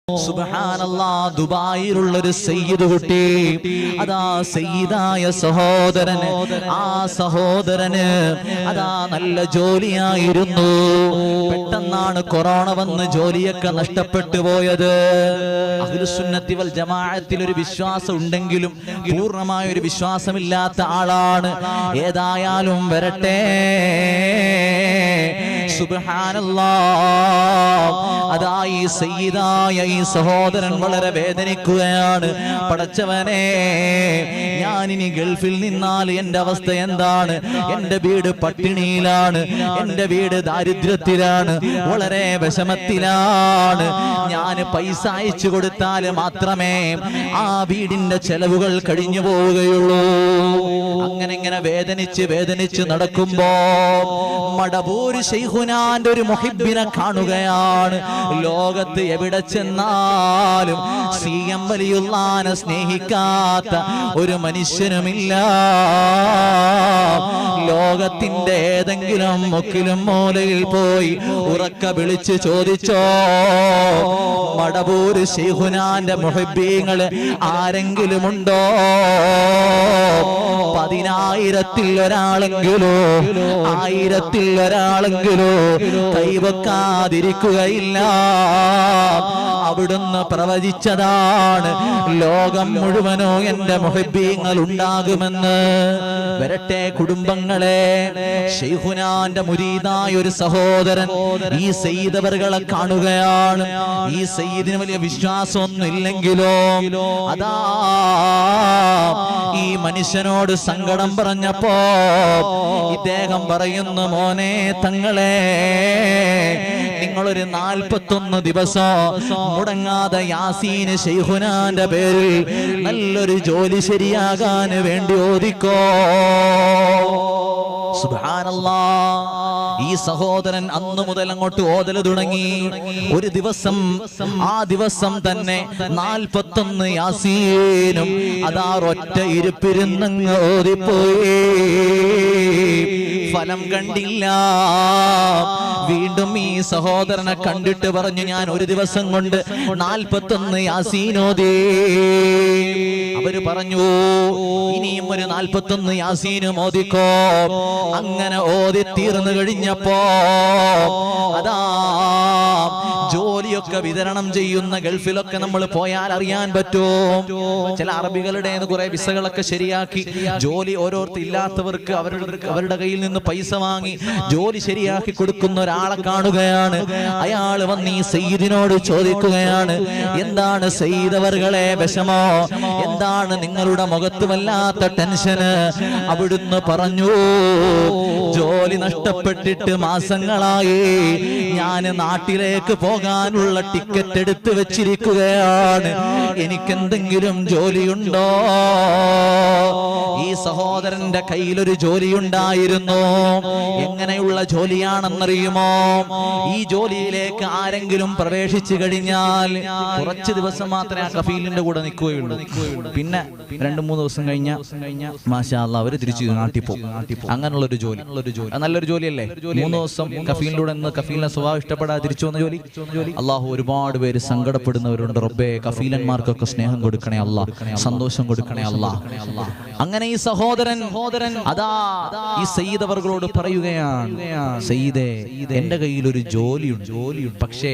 സുബ്ഹാനല്ലാഹ്, ദുബായിലുള്ളൊരു സയ്യിദ് കുട്ടി, അതാ സയ്യിദായ സഹോദരന്, ആ സഹോദരന് അതാ നല്ല ജോലിയായിരുന്നു. പെട്ടെന്നാണ് കൊറോണ വന്ന് ജോലിയൊക്കെ നഷ്ടപ്പെട്ടു പോയത്. അഹ്ലുസുന്നത്തി വൽ ജമാഅത്തിൽ ഒരു വിശ്വാസം ഉണ്ടെങ്കിലും പൂർണ്ണമായ ഒരു വിശ്വാസമില്ലാത്ത ആളാണ്. ഏതായാലും വരട്ടെ, സുബ്ഹാനല്ലാഹ്, അതാ ഈ സയ്യിദായ ഈ സഹോദരൻ വളരെ വേദനിക്കുകയാണ്. പടച്ചവനെ, ഞാനിനി ഗൾഫിൽ നിന്നാൽ എന്റെ അവസ്ഥ എന്താണ്? എന്റെ വീട് പട്ടിണിയിലാണ്, എന്റെ വീട് ദാരിദ്ര്യത്തിലാണ്, വളരെ വിഷമത്തിലാണ്. ഞാൻ പൈസ അയച്ചു കൊടുത്താൽ മാത്രമേ ആ വീടിന്റെ ചെലവുകൾ കഴിഞ്ഞു പോവുകയുള്ളൂ. അങ്ങനെ വേദനിച്ച് നടക്കുമ്പോ മടവൂർ ശൈഖുനാന്റെ ഒരു മുഹിബ്ബിനെ കാണുകയാണ്. ലോകത്ത് എവിടെ ചെന്നാലും സി.എം. വലിയുള്ളാനെ സ്നേഹിക്കാത്ത ഒരു മനുഷ്യനുമില്ല. ലോകത്തിന്റെ ഏതെങ്കിലും മുക്കിലും മൂലയിൽ പോയി ഉറക്ക വിളിച്ച് ചോദിച്ചോ, മടവൂർ ശൈഖുനാന്റെ മുഹിബ്ബീങ്ങള് ആരെങ്കിലും ഉണ്ടോ? 10,000-ൽ ഒരാളെങ്കിലോ 1000-ൽ ഒരാളെങ്കിലോ കൈവെക്കാതിരിക്കുകയില്ല. അവിടുന്ന് പ്രവചിച്ചതാണ്, ലോകം മുഴുവനോ എന്റെ മുഹിബ്ബീങ്ങൾ ഉണ്ടാകുമെന്ന്. വരട്ടെ കുടുംബങ്ങളെ, ശൈഖുനാന്റെ മുരീദായ ഒരു സഹോദരൻ ഈ സയ്യിദ് അവറുകളെ കാണുകയാണ്. ഈ സയ്യിദിന് വലിയ വിശ്വാസമൊന്നും ഇല്ലെങ്കിലോ അതാ ഈ മനുഷ്യനോട് സങ്കടം പറഞ്ഞപ്പോ ഇദ്ദേഹം പറയുന്നു, മോനെ തങ്ങളെ, നിങ്ങളൊരു 41 ദിവസം മുടങ്ങാതെ യാസീന് ശൈഖുനാന്റെ പേരിൽ നല്ലൊരു ജോലി ശരിയാകാൻ വേണ്ടി ഓതിക്കോ. സുബ്ഹാനല്ലാഹ്, ഈ സഹോദരൻ അന്നു മുതൽ അങ്ങോട്ട് ഓതൽ തുടങ്ങി. ഒരു ദിവസം, ആ ദിവസം തന്നെ 41 യാസീനും അതാ ഒറ്റ ഇരുപ്പിരുന്നങ്ങ് ഓതിപ്പോയി. ഫലം കണ്ടില്ല. വീണ്ടും ഈ സഹോദരനെ കണ്ടിട്ട് പറഞ്ഞു, ഞാൻ ഒരു ദിവസം കൊണ്ട് 41 യാസീൻ ഓതി. അവര് പറഞ്ഞു, ഇനിയും ഒരു 41 യാസീനും ഓതിക്കോ. അങ്ങനെ ഓതി തീർന്നു കഴിഞ്ഞപ്പോ അതാ ജോലിയൊക്കെ വിതരണം ചെയ്യുന്ന ഗൾഫിലൊക്കെ നമ്മൾ പോയാൽ അറിയാൻ പറ്റും. ചില അറബികളുടെ കുറെ വിസകളൊക്കെ ശരിയാക്കി ജോലി ഓരോരുത്തർ ഇല്ലാത്തവർക്ക് അവരുടെ കയ്യിൽ നിന്ന് പൈസ വാങ്ങി ജോലി ശരിയാക്കി കൊടുക്കുന്ന ഒരാളെ കാണുകയാണ്. അയാൾ വന്ന് ഈ സയ്യിദിനോട് ചോദിക്കുകയാണ്, എന്താണ് സയ്യിദ് അവറുകളെ വിഷമോ? എന്താണ് നിങ്ങളുടെ മുഖത്ത് വല്ലാത്ത ടെൻഷന്? അവിടുന്ന് പറഞ്ഞു, ജോലി നഷ്ടപ്പെട്ടിട്ട് മാസങ്ങളായി. ഞാൻ നാട്ടിലേക്ക് പോകാനുള്ള ടിക്കറ്റ് എടുത്ത് വെച്ചിരിക്കുകയാണ്. എനിക്കെന്തെങ്കിലും ജോലിയുണ്ടോ? ഈ സഹോദരന്റെ കയ്യിലൊരു ജോലിയുണ്ടായിരുന്നു. എങ്ങനെയുള്ള ജോലിയാണെന്നറിയുമോ? ഈ ജോലിയിലേക്ക് ആരെങ്കിലും പ്രവേശിച്ചു കഴിഞ്ഞാൽ കുറച്ച് ദിവസം മാത്രമേ ആ കഫീലിന്റെ കൂടെ നിൽക്കുകയുള്ളൂ. പിന്നെ 2-3 ദിവസം കഴിഞ്ഞ മാഷാ അല്ലാഹ് അവര് തിരിച്ചു നാട്ടിൽ പോകും. അങ്ങനെയുള്ള ഒരു ജോലി, നല്ലൊരു ജോലിയല്ലേ? 3 ദിവസം കഫീലിലൂടെ നിന്ന് കഫീലിനെ സ്വഭാവം ഇഷ്ടപ്പെടാതെ തിരിച്ചു വന്ന ജോലി. അള്ളാഹു, ഒരുപാട് പേര് സങ്കടപ്പെടുന്നവരുണ്ട്. റബ്ബേ, കഫീലന്മാർക്കൊക്കെ സ്നേഹം കൊടുക്കണേ അല്ലാഹ്, സന്തോഷം കൊടുക്കണേ അല്ലാഹ്. അങ്ങനെ ഈ സഹോദരൻ അതാ ഈ സയ്യിദ് അവറുകളോട് പറയുകയാണ്, സയ്യിദേ, എന്റെ കയ്യിൽ ഒരു ജോലിയുണ്ട്. പക്ഷേ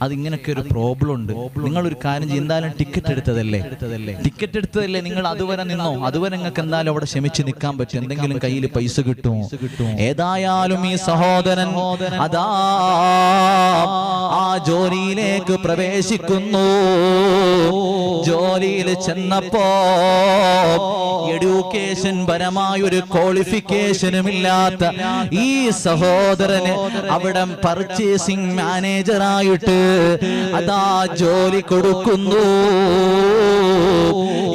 അതിങ്ങനൊക്കെ ഒരു പ്രോബ്ലം ഉണ്ട്. നിങ്ങളൊരു കാര്യം ചെയ്യും, എന്തായാലും ടിക്കറ്റ് എടുത്തതല്ലേ, നിങ്ങൾ അതുവരെ നിന്നോ. അതുവരെ നിങ്ങൾക്ക് എന്തായാലും അവിടെ ക്ഷമിച്ച് നിൽക്കാൻ പറ്റും. എന്തെങ്കിലും കയ്യിൽ പൈസ കിട്ടുമോ? ഏതായാലും ഈ സഹോദരൻ അതാ ആ ജോലിയിലേക്ക് പ്രവേശിക്കുന്നു. ജോലിയിൽ ചെന്നപ്പോ എഡ്യൂക്കേഷൻ പരമായ ഒരു ക്വാളിഫിക്കേഷനും ഇല്ലാത്ത ഈ സഹോദരന് അവിടെ പർച്ചേസിംഗ് മാനേജറായിട്ട് അതാ ജോലി കൊടുക്കുന്നു.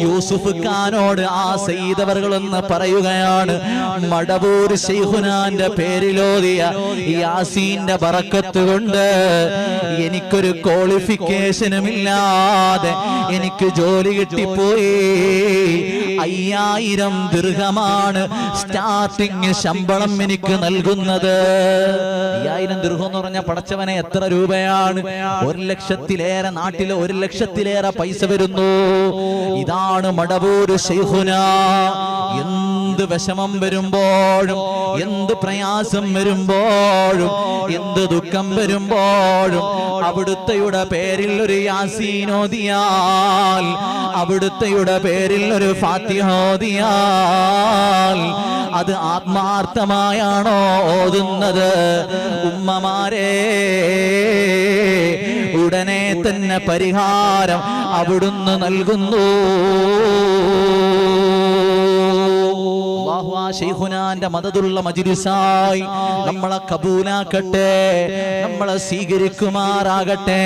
യൂസുഫ് ഖാനോട് ആ സയ്യിദ് അവറുകളെന്ന് പറയുകയാണ്, മടവൂർ ശൈഖുനാന്റെ പേരിലോതിയ യാസീന്റെ ബറക്കത്ത് കൊണ്ട് എനിക്കൊരു ക്വാളിഫിക്കേഷനും ഇല്ലാതെ എനിക്ക് ജോലി കിട്ടിപ്പോയി. 5000 ദിർഹമാണ് സ്റ്റാർട്ടിങ് ശമ്പളം എനിക്ക് നൽകുന്നത്. 5000 ദിർഹം എന്ന് പറഞ്ഞാൽ പടച്ചവനെ എത്ര രൂപയാണ്? 1 ലക്ഷത്തിലേറെ, നാട്ടിലെ 1 ലക്ഷത്തിലേറെ പൈസ വരുന്നു. ഇതാണ് മടവൂര് ശൈഖുന. എന്ത് വിഷമം വരുമ്പോഴും, എന്ത് പ്രയാസം വരുമ്പോഴും, എന്ത് ദുഃഖം വരുമ്പോഴും അവിടുത്തെയുടെ പേരിൽ ഒരു യാസീൻ ഓതിയാൽ, അവിടുത്തെയുടെ പേരിൽ ഒരു ഫാത്തിഹ ഓതിയാൽ അത് ആത്മാർത്ഥമായാണോ ഓതുന്നത്? ഉമ്മമാരെ, ഉടനെ തന്നെ പരിഹാരം അവിടുന്ന് നൽകുന്നു. അല്ലാഹു ആ ശൈഖുനാന്റെ മദദുള്ള മജ്ലിസായി നമ്മളെ കബൂലാക്കട്ടെ, നമ്മളെ സ്വീകരിക്കുമാറാകട്ടെ.